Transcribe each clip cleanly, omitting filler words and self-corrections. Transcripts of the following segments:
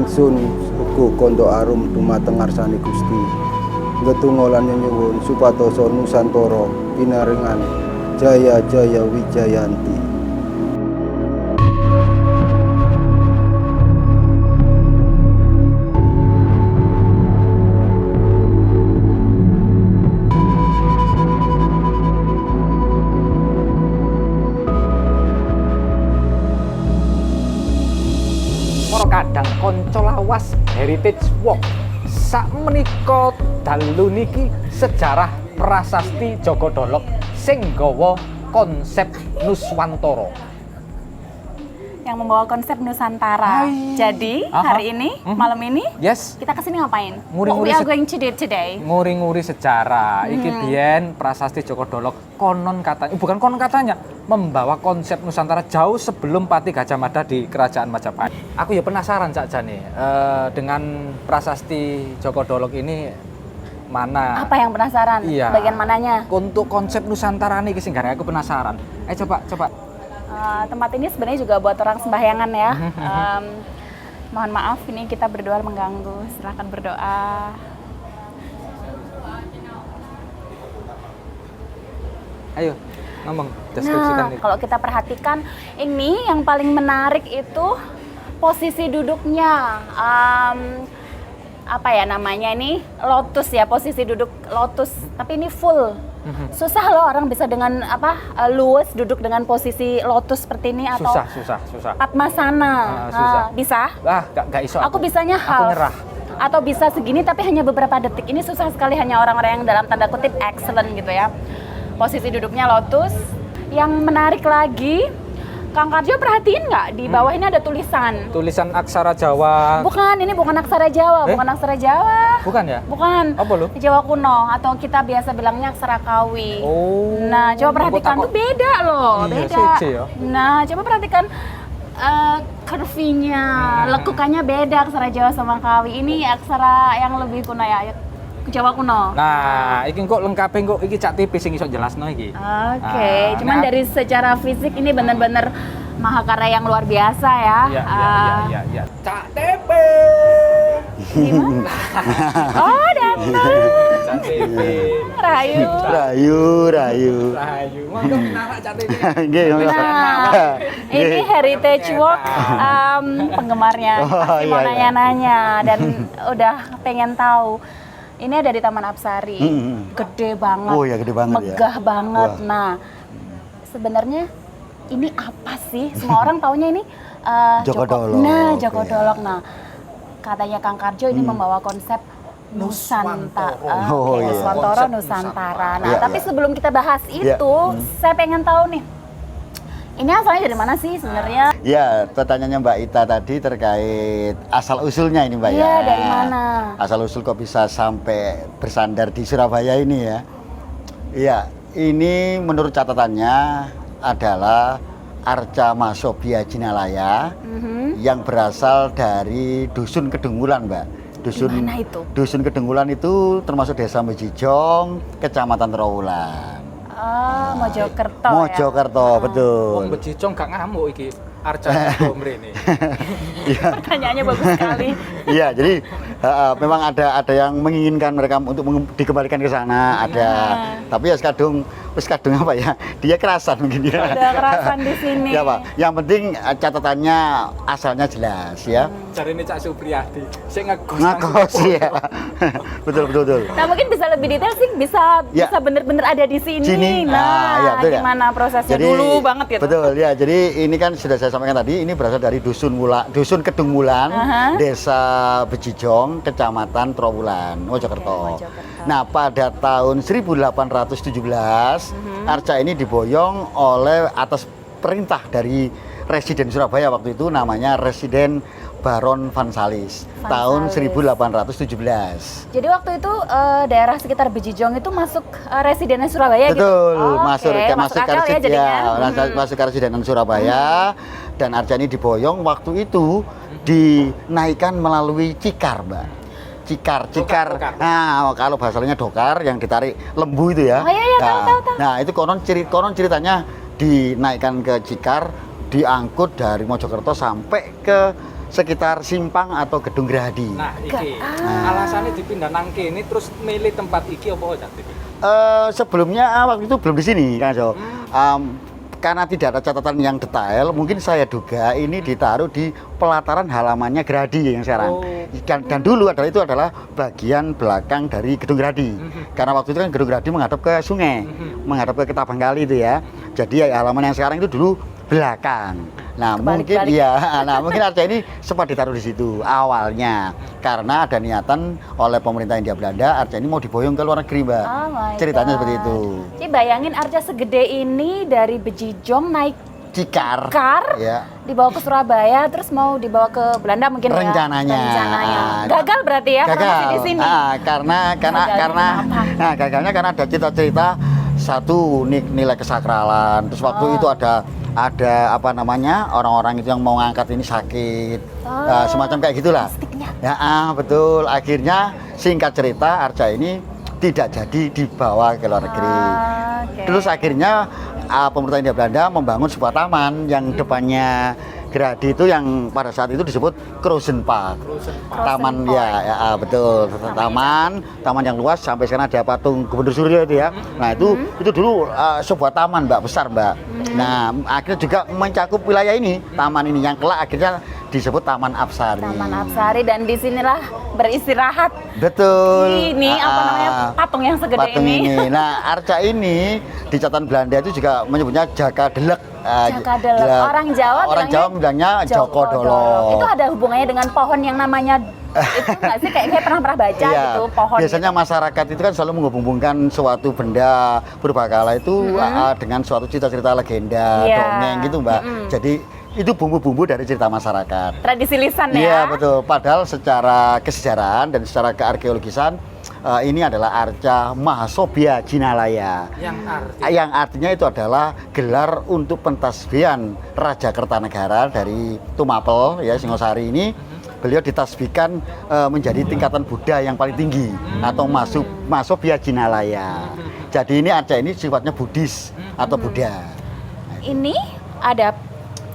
Ingsun uga kandha arum dumateng ngarsane Gusti. Ngetunggal lan nyuwun supados Nusantara pinaringan jaya-jaya wijayanti. Kadang konco lawas Heritage Walk sakmenika dalu niki sejarah prasasti Joko Dolok sing nggawa konsep Nuswantara yang membawa konsep Nusantara. Jadi hari ini malam ini kita kesini ngapain? What we are going to do today? Nguri-nguri sejarah. Iki biyen prasasti Joko Dolok konon katanya, bukan konon katanya, membawa konsep Nusantara jauh sebelum Pati Gajah Mada di Kerajaan Majapahit. Aku ya penasaran sakjane dengan prasasti Joko Dolok ini mana? Apa yang penasaran? Iya. Bagian mananya? Untuk konsep Nusantara nih sing aku penasaran. Coba. Tempat ini sebenarnya juga buat orang sembahyangan ya. Mohon maaf ini kita berdoa mengganggu. Silahkan berdoa. Ayo ngomong, deskripsikan. Nah, kalau kita perhatikan ini yang paling menarik itu posisi duduknya. Apa ya namanya ini? Lotus ya, posisi duduk lotus. Tapi ini full. Susah loh orang bisa dengan luwes duduk dengan posisi lotus seperti ini atau susah. Padmasana. Susah. Bisa? Gak iso. Aku bisanya half. Aku nyerah. Atau bisa segini tapi hanya beberapa detik. Ini susah sekali, hanya orang-orang yang dalam tanda kutip excellent gitu ya. Posisi duduknya lotus. Yang menarik lagi, Kang Karjo perhatiin nggak di bawah ini ada tulisan? Tulisan aksara Jawa. Bukan, ini bukan aksara Jawa, bukan aksara Jawa. Bukan ya? Bukan. Apa lu? Jawa kuno atau kita biasa bilangnya aksara Kawi. Oh. Nah, coba perhatikan tuh beda loh, Iya, beda. CC ya. Nah, coba perhatikan curving-nya, lekukannya beda aksara Jawa sama Kawi. Ini aksara yang lebih kuno ya, Jawa kuno. Nah, iki kok lengkap kok iki cak tipis sing iso jelasno iki. Oke, cuman dari secara fisik ini benar-benar mahakarya yang luar biasa ya. Iya. Cak TP. Gimana? Oh, datang. Cak TP. Rayu. Monggo nama Cak TP. Nggih, Nah, ini Heritage Walk penggemarnya pasti mau nanya-nanya dan udah pengen tahu. Ini ada di Taman Apsari, gede banget, Oh ya, gede banget megah ya. banget. Wah. Nah, sebenarnya ini apa sih? Semua orang taunya ini Joko Dolok. Nah, Joko Iya. Dolok. Nah, katanya Kang Karjo ini membawa konsep Nusantara, Oh, iya. Nuswantara, Konsep Nusantara. Nah, Iya, tapi iya. sebelum kita bahas Iya. itu, saya pengen tahu nih, ini asalnya dari mana sih sebenarnya? Ya, pertanyaannya Mbak Ita tadi terkait asal-usulnya ini Mbak Iya, ya. dari mana? Asal-usul kok bisa sampai bersandar di Surabaya ini ya. Iya, ini menurut catatannya adalah Arca Masobia Jinalaya yang berasal dari Dusun Kedunggulan Mbak. Di mana itu? Dusun Kedunggulan itu termasuk Desa Mejijong, Kecamatan Trawulan. Mojokerto. Mojokerto, betul. Wong Bejijong gak ngamuk iki. Arca mrene. Pertanyaannya bagus sekali. Iya, jadi memang ada yang menginginkan mereka untuk dikembalikan ke sana, ada. Tapi ya kadung apa ya? Dia kerasan mungkin ya. Ada kerasan di sini. Ya, Pak. Yang penting catatannya asalnya jelas ya. Jarine Cak Supriyadi sing ngekos. Ngakos ya. betul. Nah, mungkin bisa lebih detail sih, bisa bener-bener ada di sini. Sini. Ya, betul ya. Gimana prosesnya Jadi, dulu banget gitu. Betul ya. Jadi ini kan sudah saya sampaikan tadi, ini berasal dari Dusun Kedungmulan, Desa Bejijong, Kecamatan Trawulan, Mojokerto. Nah, pada tahun 1817 Arca ini diboyong oleh atas perintah dari Residen Surabaya waktu itu, namanya Residen Baron Van Salis, tahun 1817. Jadi waktu itu daerah sekitar Bejijong itu masuk residennya Surabaya gitu? Betul, masuk akal ya jadinya. masuk ke residenan Surabaya, dan Arca ini diboyong waktu itu dinaikkan melalui Cikar, Mbak. Cikar. Dokar. Nah, kalau bahasanya dokar yang ditarik lembu itu ya. Oh iya, tahu. Nah, itu konon ceritanya dinaikkan ke Cikar, diangkut dari Mojokerto sampai ke sekitar Simpang atau Gedung Gerahadi. Nah, iki alasannya dipindah nang kene terus milih tempat iki apa Cak Tipi? Sebelumnya waktu itu belum di sini, Kang Jo. Karena tidak ada catatan yang detail, mungkin saya duga ini ditaruh di pelataran halamannya Gerahadi yang sekarang. Dan dulu itu adalah bagian belakang dari Gedung Gerahadi. Karena waktu itu kan Gedung Gerahadi menghadap ke sungai, menghadap ke Ketapang Kali itu ya. Jadi halaman yang sekarang itu dulu belakang. Nah, mungkin ya, mungkin arca ini sempat ditaruh di situ awalnya karena ada niatan oleh pemerintah Hindia Belanda arca ini mau diboyong ke luar negeri, Mbak. Ceritanya seperti itu. Jadi bayangin arca segede ini dari Bejijong naik Cikar, ya. Dibawa ke Surabaya, terus mau dibawa ke Belanda mungkin rencananya. Gagal berarti ya promosi di sini. Gagalnya karena ada cerita-cerita satu nilai kesakralan. Terus waktu itu ada apa namanya orang-orang itu yang mau ngangkat ini sakit, semacam kayak gitulah. Ya, betul. Akhirnya singkat cerita arca ini tidak jadi dibawa ke luar negeri. Terus akhirnya pemerintah Hindia Belanda membangun sebuah taman yang depannya Gerahadi itu yang pada saat itu disebut Krusen Park. Taman ya, betul. Taman yang luas sampai sekarang ada patung Gubernur Suryo itu ya. Nah, itu dulu sebuah taman, Mbak, besar, Mbak. Nah, akhirnya juga mencakup wilayah ini, taman ini yang kelak akhirnya disebut Taman Apsari. Taman Apsari, dan disinilah beristirahat. Betul. Ini apa namanya, patung yang segede ini. Nah, arca ini di catatan Belanda itu juga menyebutnya Jaka Delek. Jaka Delek. Orang Jawa bilangnya Joko Dolok. Itu ada hubungannya dengan pohon yang namanya itu nggak sih? Kayak pernah baca gitu pohon. Biasanya gitu. Masyarakat itu kan selalu menghubungkan suatu benda purbakala itu dengan suatu cerita-cerita legenda, dongeng gitu, Mbak. Jadi itu bumbu-bumbu dari cerita masyarakat. Tradisi lisan ya? Iya, betul. Padahal secara kesejarahan dan secara kearkeologisan ini adalah arca Mahasobya Jinalaya. Yang artinya itu adalah gelar untuk pentasbihan Raja Kertanegara dari Tumapel ya, Singosari ini. Beliau ditasbihkan menjadi tingkatan Buddha yang paling tinggi atau Mahasobya Jinalaya. Jadi ini arca ini sifatnya Buddhis atau Buddha. Ini ada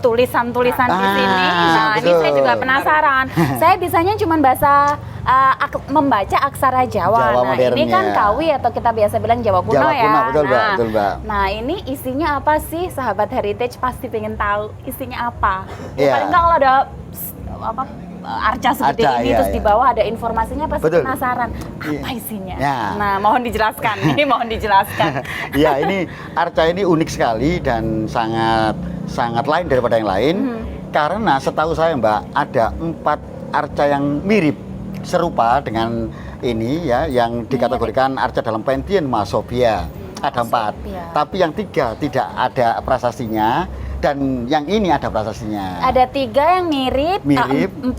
tulisan-tulisan di sini. Nah, betul. ini saya juga penasaran. Saya bisanya cuma membaca aksara Jawa. Nah, modern, ini kan Kawi atau kita biasa bilang Jawa kuno ya. Betul, Mbak. Nah, ini isinya apa sih? Sahabat Heritage pasti pengen tahu isinya apa. Iya. Paling nggak kalau ada arca seperti ini terus di bawah ada informasinya, pasti penasaran apa isinya. Nah, mohon dijelaskan. Mohon dijelaskan. Ya, ini arca ini unik sekali dan sangat lain daripada yang lain. Karena setahu saya, Mbak, ada 4 arca yang mirip serupa dengan ini ya, yang dikategorikan arca dalam Pantheon Mahasobya. Ada 4. Tapi yang 3 tidak ada prasastinya. Dan yang ini ada prasastinya. Ada 3 yang mirip. 4.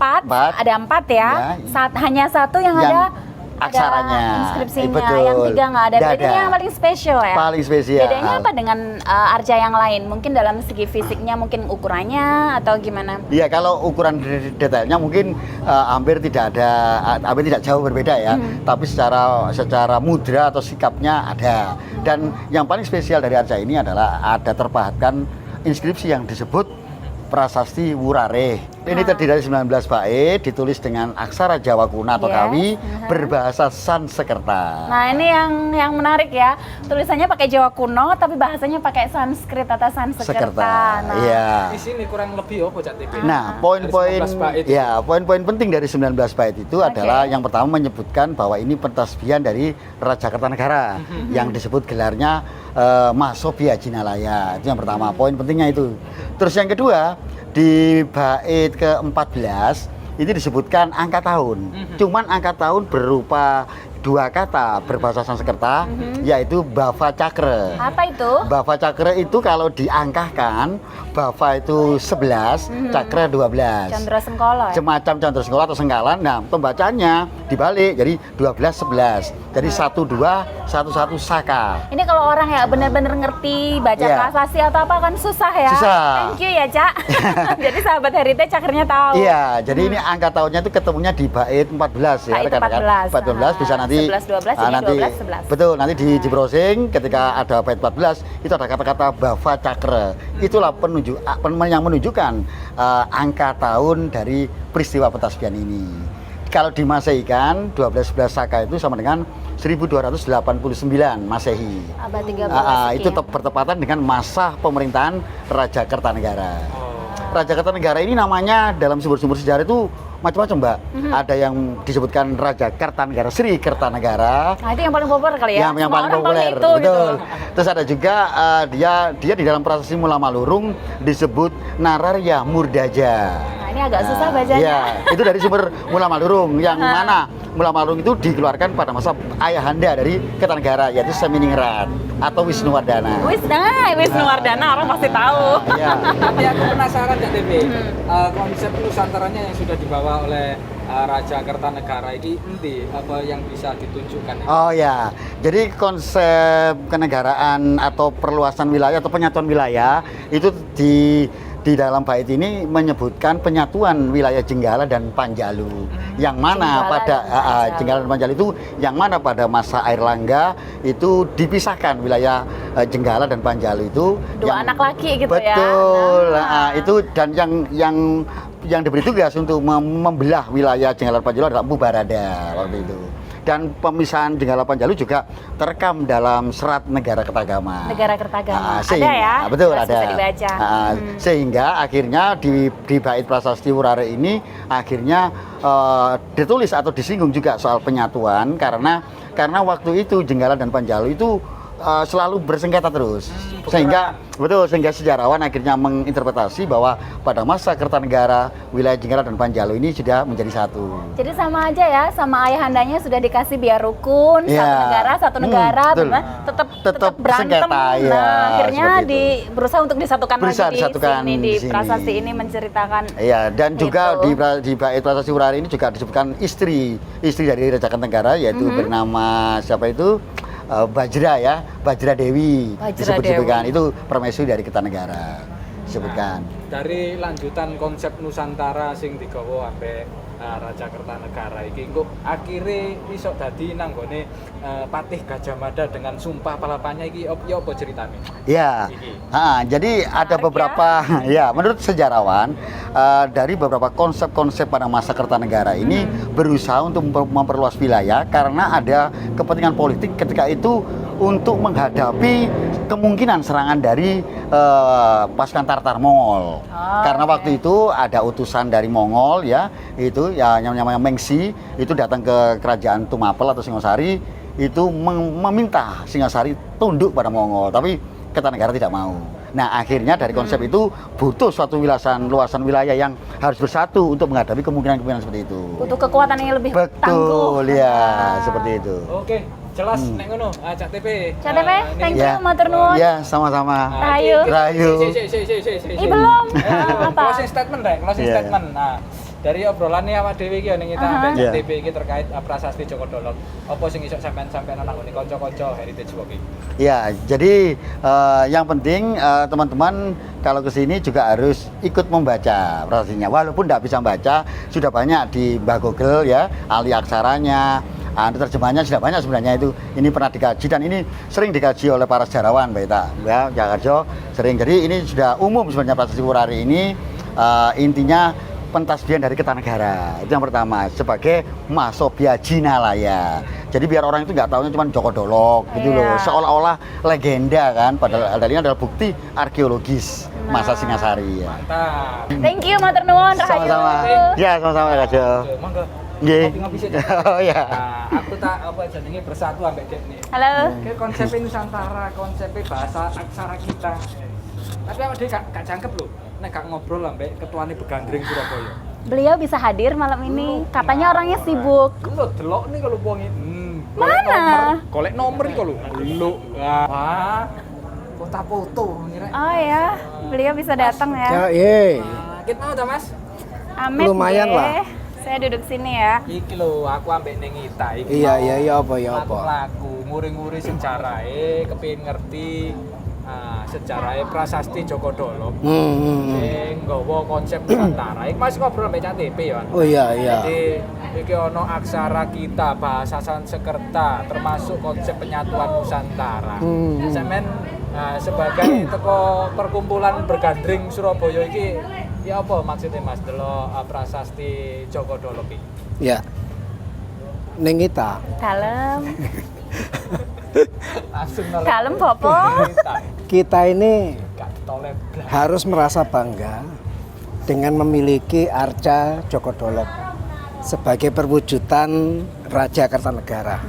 Ada 4 ya. Hanya 1 yang ada aksaranya. Inskripsinya. Betul. Yang 3 nggak ada. Berarti ini yang paling spesial ya. Paling spesial. Bedanya apa dengan arca yang lain? Mungkin dalam segi fisiknya, mungkin ukurannya atau gimana? Iya, kalau ukuran detailnya mungkin hampir tidak jauh berbeda ya. Tapi secara mudra atau sikapnya ada. Dan yang paling spesial dari arca ini adalah ada terpahatkan inskripsi yang disebut Prasasti Wurare. Ini terdiri dari 19 bait, ditulis dengan aksara Jawa kuno atau Kawi, berbahasa Sanskerta. Nah, ini yang menarik ya. Tulisannya pakai Jawa kuno, tapi bahasanya pakai Sanskrit atau Sanskerta. Nah, di sini kurang lebih apa, Cak Tipi? Nah, poin-poin penting dari 19 bait itu adalah yang pertama menyebutkan bahwa ini pentasbihan dari Raja Kertanegara yang disebut gelarnya Mahasobya Jinalaya. Itu yang pertama, poin pentingnya itu. Terus yang kedua, di bait ke-14 ini disebutkan angka tahun. Cuman angka tahun berupa 2 kata berbahasa Sanskerta, yaitu Bava Cakra. Apa itu? Bava Cakra itu kalau diangkahkan, Bava itu 11, Cakra 12. Candra Sengkolo ya? Semacam Candra Sengkolo atau Sengkalan. Nah, pembacaannya dibalik, jadi 12-11. Jadi 12-11 Saka. Ini kalau orang ya benar-benar ngerti baca prasasti atau apa kan susah ya. Susah. Thank you ya, Cak. Jadi sahabat Heritage akhirnya tahu. Iya, jadi ini angka tahunnya itu ketemunya di bait 14 ya. Bait 14. Bait 14 bisa nanti nanti 11-12, ini 12-11. betul, nanti di browsing ketika ada bait 14 itu ada kata-kata Bava Cakra. Itulah yang menunjukkan angka tahun dari peristiwa petasbihan ini. Kalau di Masehi kan 12-11 Saka itu sama dengan 1289 Masehi. Abad 13 itu bertepatan dengan masa pemerintahan Raja Kertanegara. Raja Kertanegara ini namanya dalam sumber-sumber sejarah itu macam-macam, Mbak. Ada yang disebutkan Raja Kertanegara, Sri Kertanegara. Nah, itu yang paling populer kali ya. Yang Semua paling orang populer, itu, betul. Gitu. Terus ada juga dia di dalam prasasti Mula Malurung disebut Nararya Murdaja. Nah, ini agak susah bacanya. Iya, itu dari sumber Mula Malurung yang mana Mula Malurung itu dikeluarkan pada masa ayahanda dari Kertanegara yaitu Seminingrat atau Wisnuwardana. Wisnuwardana orang pasti tahu. Iya. Tapi aku penasaran ya TV, konsep Nusantaranya yang sudah dibawa oleh Raja Kertanegara ini apa yang bisa ditunjukkan? Oh ya, jadi konsep kenegaraan atau perluasan wilayah atau penyatuan wilayah itu di dalam bait ini menyebutkan penyatuan wilayah Jenggala dan Panjalu. Yang mana Jenggala dan Panjalu itu yang mana pada masa Airlangga itu dipisahkan wilayah Jenggala dan Panjalu itu Dua anak laki gitu ya. betul. Itu dan yang diberi tugas untuk membelah wilayah Jenggala dan Panjalu adalah Mpu Barada waktu itu. Dan pemisahan Jenggala Panjalu juga terekam dalam Serat Negara Kertagama. Negara Kertagama. Sehingga, ada ya? Betul, Bisa ada. dibaca. Sehingga akhirnya di bait prasasti Wurare ini akhirnya ditulis atau disinggung juga soal penyatuan karena waktu itu Jenggala dan Panjalu itu selalu bersengketa terus. Sehingga sejarawan akhirnya menginterpretasi bahwa pada masa Kertanegara wilayah Jenggala dan Panjalu ini sudah menjadi satu. Jadi sama aja ya, sama ayahandanya sudah dikasih biar rukun, satu negara, tetap berantem. Sengketa, akhirnya berusaha untuk disatukan lagi di sini. prasasti ini menceritakan. Iya, dan juga gitu. di bait prasasti Wurare ini juga disebutkan istri dari Raja Kertanegara yaitu bernama siapa itu? Bajra Dewi disebutkan itu permaisuri dari Kertanegara disebutkan. Dari lanjutan konsep Nusantara sing digawa ambek Raja Kertanegara iki kok akhirnya iso dadi nanggone Patih Gajah Mada dengan sumpah palapanya iki apa ceritanya? Ya, jadi ada beberapa menurut sejarawan dari beberapa konsep-konsep pada masa Kertanegara ini berusaha untuk memperluas wilayah karena ada kepentingan politik ketika itu untuk menghadapi kemungkinan serangan dari pasukan Tartar Mongol. Karena waktu itu ada utusan dari Mongol itu yang namanya Mengsi itu datang ke kerajaan Tumapel atau Singosari itu meminta Singosari tunduk pada Mongol, tapi Kertanegara tidak mau. Nah, akhirnya dari konsep itu butuh suatu luasan wilayah yang harus bersatu untuk menghadapi kemungkinan seperti itu. Butuh kekuatan yang lebih tangguh. Betul, ya, seperti itu. Oke, jelas nek ngono, Cak TP. Cak TP, thank you, matur nuwun. Ya, sama-sama. Rahayu. Belum. Closing statement. Nah, dari obrolannya awak dhewe iki ning kita ambek Cak TP iki terkait prasasti Joko Dolog. Apa sing iso sampean nang ngene kanca-kanca Heritage Walk iki? Ya, jadi yang penting teman-teman kalau ke sini juga harus ikut membaca prasastinya. Walaupun tidak bisa membaca, sudah banyak di Mbah Google ya, ahli aksaranya, terjemahannya sudah banyak sebenarnya itu. Ini pernah dikaji dan ini sering dikaji oleh para sejarawan, Mbak Ita. Ya, Jakarjo sering. Jadi ini sudah umum sebenarnya prasasti Wurare ini intinya pentasbihan dari Kertanegara. Itu yang pertama sebagai Masobya Jinalaya. Jadi biar orang itu nggak tahunya cuma Joko Dolog gitu loh. Seolah-olah legenda kan, padahal ini adalah bukti arkeologis masa Singasari ya. Mantap. Thank you, matur nuwun. Sama-sama. Ya, sama-sama Kak Jo. Monggo. Nggih. Ngopi-ngopi sih. Oh ya. Nah, aku tak apa jenenge bersatu ambek Dek nih. Halo. Konsep Nusantara, konsep bahasa aksara kita. Tapi awak dhewe gak jangkep lho. Nek gak ngobrol ambek ketuane Begandring Surabaya. Beliau bisa hadir malam ini. Katanya orangnya sibuk. Lho, delok nih kalau buangin. Mana? Golek nomor iki lho. Lho. Wah. Foto-foto ngira. Oh ya, beliau bisa datang ya. Kita mau ta, Mas? Amit. Lumayan deh. lah. Saya duduk sini ya. Iki lho, aku ambek ning Ita iki. Iya apa. Laku nguri-nguri sejarahe, kepengin ngerti sejarah prasasti Joko Dolok. Sing nggawa konsep Nusantara. Iki Mas ngobrol mbek Cak TP ya. Oh iya iya. Jadi iki ono aksara kita, bahasa Sanskerta, termasuk konsep penyatuan Nusantara. Semen sebagai teko perkumpulan bergandring Surabaya iki ya apa maksudnya Mas delok prasasti Joko Dolok iki? Ya. Ning kita Dalam. Langsung nolak. Dalam Popo. kita ini Gak toleh blas. harus merasa bangga dengan memiliki Arca Joko Dolok sebagai perwujudan Raja Kartanegara.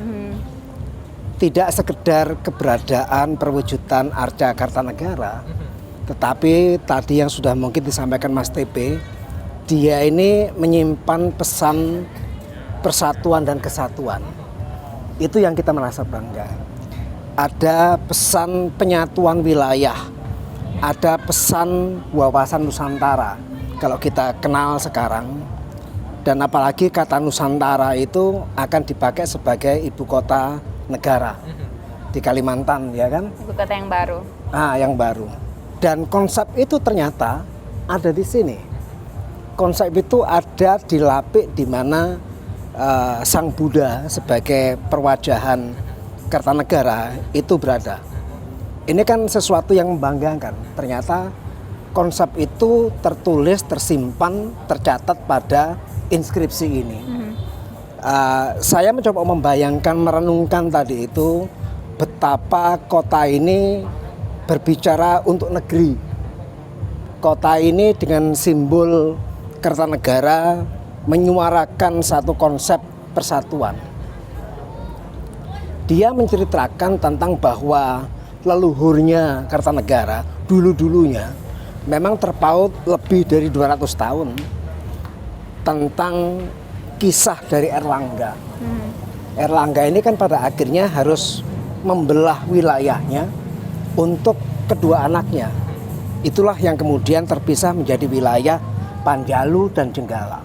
Tidak sekedar keberadaan perwujudan Arca Kartanegara, tetapi tadi yang sudah mungkin disampaikan Mas TP, dia ini menyimpan pesan persatuan dan kesatuan. Itu yang kita merasa bangga. Ada pesan penyatuan wilayah, ada pesan wawasan Nusantara kalau kita kenal sekarang, dan apalagi kata Nusantara itu akan dipakai sebagai ibu kota negara di Kalimantan, ya kan? Ibu kota yang baru. Yang baru. Dan konsep itu ternyata ada di sini. Konsep itu ada di Lapik di mana Sang Buddha sebagai perwajahan Kartanegara itu berada. Ini kan sesuatu yang membanggakan. Ternyata konsep itu tertulis, tersimpan, tercatat pada inskripsi ini. Saya mencoba membayangkan, merenungkan tadi itu betapa kota ini berbicara untuk negeri. Kota ini dengan simbol Kartanegara menyuarakan satu konsep persatuan. Dia menceritakan tentang bahwa leluhurnya Kartanegara dulu-dulunya memang terpaut lebih dari 200 tahun tentang kisah dari Erlangga. Erlangga ini kan pada akhirnya harus membelah wilayahnya untuk kedua anaknya. Itulah yang kemudian terpisah menjadi wilayah Panjalu dan Jenggala.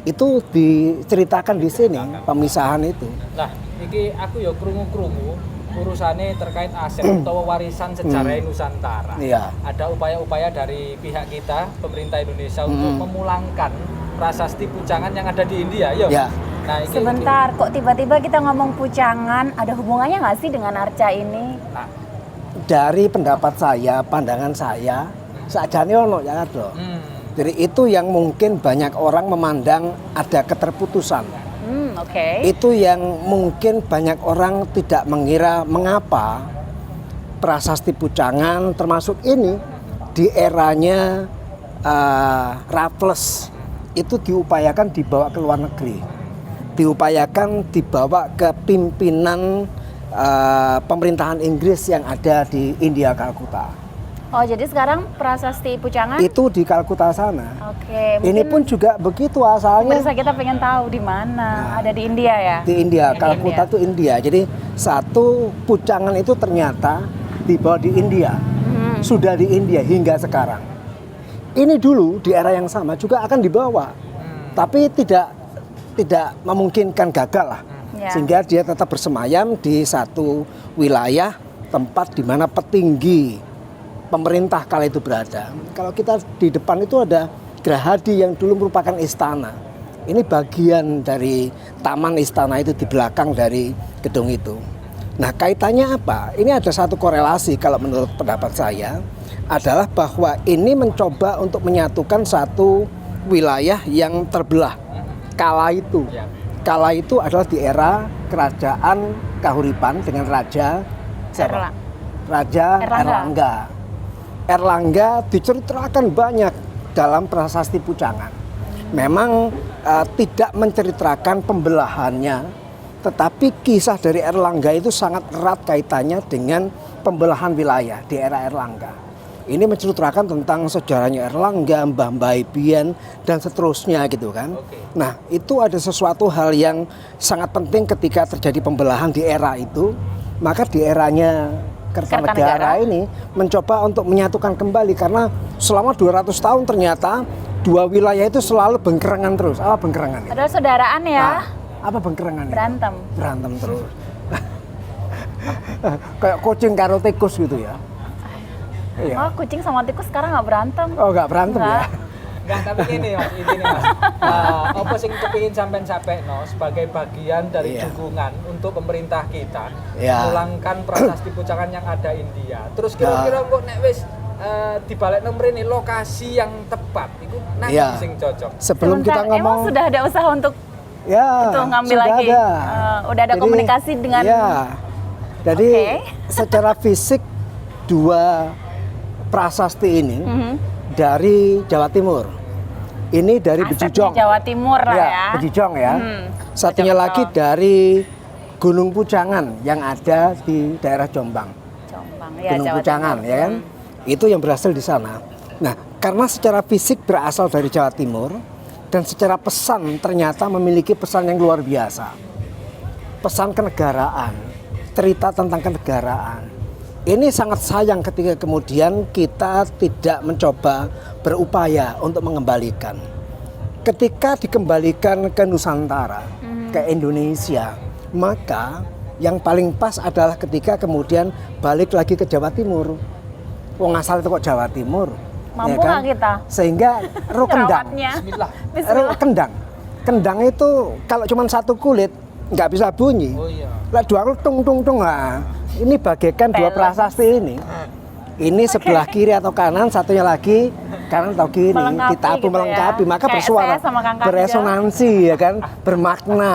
Itu diceritakan di sini pemisahan itu. Nah, iki aku ya krungu-krungu urusannya terkait aset atau warisan sejarah Nusantara. Iya. Ada upaya-upaya dari pihak kita, pemerintah Indonesia untuk memulangkan prasasti Pujangan yang ada di India, ya. Ya. Nah, Sebentar, kok tiba-tiba kita ngomong Pujangan? Ada hubungannya nggak sih dengan Arca ini? Nah, Dari pendapat saya, pandangan saya, sakjane ono ya ada. Jadi itu yang mungkin banyak orang memandang ada keterputusan. Oke. Itu yang mungkin banyak orang tidak mengira mengapa prasasti Pujangan termasuk ini di eranya Raffles itu diupayakan dibawa ke luar negeri, diupayakan dibawa ke pimpinan pemerintahan Inggris yang ada di India, Kalkuta. Oh, jadi sekarang prasasti Pujangan? Itu di Kalkuta sana. Oke. Ini pun juga begitu asalnya. Pemirsa kita pengen tahu di mana. Ada di India ya? Di India, Di Kalkuta India. itu India. Jadi satu Pujangan itu ternyata dibawa di India. Sudah di India hingga sekarang. Ini dulu di era yang sama juga akan dibawa. Tapi tidak memungkinkan, gagal lah. Ya. Sehingga dia tetap bersemayam di satu wilayah tempat di mana petinggi pemerintah kala itu berada. Kalau kita di depan itu ada Gerahadi yang dulu merupakan istana. Ini bagian dari taman istana itu di belakang dari gedung itu. Nah, kaitannya apa? Ini ada satu korelasi kalau menurut pendapat saya adalah bahwa ini mencoba untuk menyatukan satu wilayah yang terbelah kala itu. Kala itu adalah di era kerajaan Kahuripan dengan Raja siapa? Raja Erlangga. Erlangga diceritakan banyak dalam prasasti Pujangan. Memang tidak menceritakan pembelahannya, tetapi kisah dari Erlangga itu sangat erat kaitannya dengan pembelahan wilayah di era Erlangga. Ini menceritakan tentang sejarahnya Erlangga, Mbah Ibian, dan seterusnya gitu kan. Nah, itu ada sesuatu hal yang sangat penting ketika terjadi pembelahan di era itu. Maka di eranya Kartanegara ini mencoba untuk menyatukan kembali karena selama 200 tahun ternyata dua wilayah itu selalu bengkerengan terus. Apa bengkerengan? Padahal saudaraan ya. Apa bengkerengan? Berantem Terus. Kayak kucing karo tikus gitu ya. Iya. Oh, kucing sama tikus sekarang nggak berantem. Oh, nggak berantem ya? Nggak. Enggak, tapi gini Mas, intinya Mas. Apa sing kepingin sampean no sebagai bagian dari Iya. dukungan untuk pemerintah kita Iya. memulangkan prasasti pucangan yang ada India. Terus kira-kira kok nek wis dibalik nomor ini lokasi yang tepat itu nanti Iya. sing cocok. Sebelum kita Sebentar, ngomong, emang sudah ada usaha untuk ya itu ngambil sudah lagi. ada. Udah ada komunikasi dengan. Ya, jadi Oke. secara fisik dua prasasti ini dari Jawa Timur. Ini dari Asetnya Bejijong. Jawa Timur lah ya. Bejijong ya. Satunya Mojokerto. lagi dari Gunung Pucangan yang ada di daerah Jombang. Jombang ya, Gunung Jawa Pucangan Timur. ya kan. Itu yang berasal di sana. Nah, karena secara fisik berasal dari Jawa Timur dan secara pesan ternyata memiliki pesan yang luar biasa. Pesan kenegaraan, cerita tentang kenegaraan. Ini sangat sayang ketika kemudian kita tidak mencoba berupaya untuk mengembalikan. Ketika dikembalikan ke Nusantara, ke Indonesia, maka yang paling pas adalah ketika kemudian balik lagi ke Jawa Timur. Wong asal itu kok Jawa Timur. Mampu nggak kita? Sehingga roh kendang. Merawatnya. Bismillah. Roh kendang. Kendang itu kalau cuma satu kulit nggak bisa bunyi. Oh iya. Lah dua kulit tung tung tung lah. Ini bagaikan dua Balance. prasasti ini. Ini sebelah kiri atau kanan, satunya lagi kanan atau kiri. Melengkapi Ditabuh gitu ya. melengkapi, maka Kayak bersuara, saya sama Kang Karjo. beresonansi ya kan, bermakna.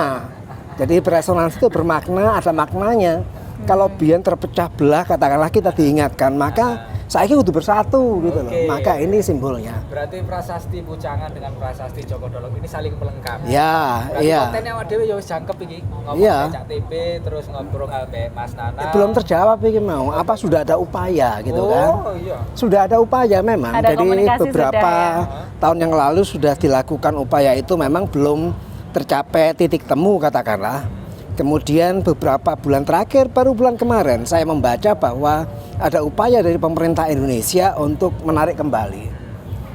Jadi beresonansi itu bermakna, ada maknanya. Kalau biar terpecah belah, katakanlah kita diingatkan, maka saya kudu bersatu gitu loh. Oke. Maka ini simbolnya. Berarti prasasti pucangan dengan prasasti Joko Dolog ini saling melengkapi. Ya, Berarti iya. kontennya awak dhewe ya wis jangkep iki. Ngomong Iya. Cak TP terus ngobrol ambek Mas Nana. Belum terjawab ini mau. Apa sudah ada upaya gitu kan? Oh iya. Sudah ada upaya memang. Ada Jadi komunikasi beberapa sudah tahun yang lalu sudah dilakukan upaya itu, memang belum tercapai titik temu katakanlah. Kemudian beberapa bulan terakhir, baru bulan kemarin saya membaca bahwa ada upaya dari pemerintah Indonesia untuk menarik kembali.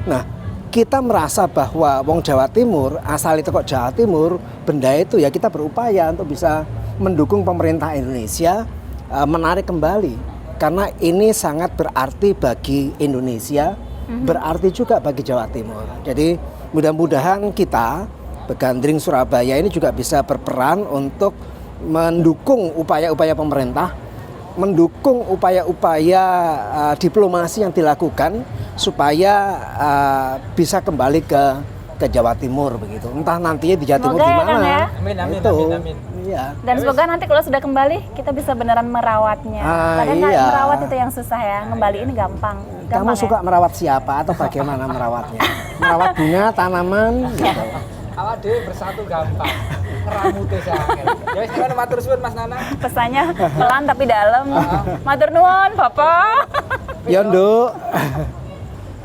Nah, kita merasa bahwa wong Jawa Timur, asal itu kok Jawa Timur, benda itu ya kita berupaya untuk bisa mendukung pemerintah Indonesia menarik kembali. Karena ini sangat berarti bagi Indonesia, berarti juga bagi Jawa Timur. Jadi mudah-mudahan kita Begandring Surabaya ini juga bisa berperan untuk mendukung upaya-upaya pemerintah, mendukung upaya-upaya diplomasi yang dilakukan supaya bisa kembali ke Jawa Timur begitu. Entah nantinya di Jawa Timur Semoga di ya, mana. Kang, ya. Amin, amin, Itu. amin, amin. Iya. Dan semoga nanti kalau sudah kembali kita bisa beneran merawatnya. Kadang iya. merawat itu yang susah ya, ngembaliin gampang. Kamu Gampang suka merawat siapa atau bagaimana merawatnya? Merawat bunga, tanaman, gitu. Awak dhewe bersatu gampang. Ngeramute sangat. Ya wis gimana matur suwun Mas Nana. ya. Pesannya pelan tapi dalam. Matur nuwun, Bapak. Ya, Nduk.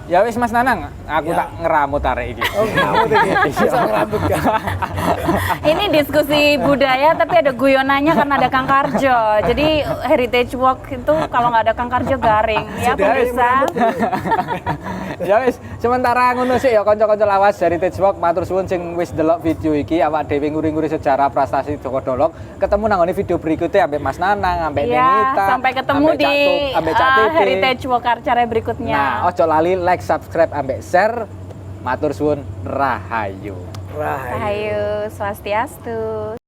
Ya wis Mas Nanang, aku tak ngeramut arek iki. Oh, kamu tuh bisa ngerambut kan? Ini diskusi budaya tapi ada guyonannya karena ada Kang Karjo. Jadi Heritage Walk itu kalau nggak ada Kang Karjo garing. Ya pemirsa. Ya wis, sementara ngono sih ya kanca-kanca lawas Heritage Walk matur suwun sing wis delok video iki awak dhewe nguri-nguri sejarah prestasi Joko Dolog. Ketemu nang ngene video berikutnya ambek Mas Nanang, ambek Ya, Nenita. sampai ketemu ambek di Cak Tup, ambek Cak TP. Heritage Walk acara berikutnya. Nah, ojo lali like, subscribe, ambek share. Matur suwun rahayu. Rahayu Swastiastu.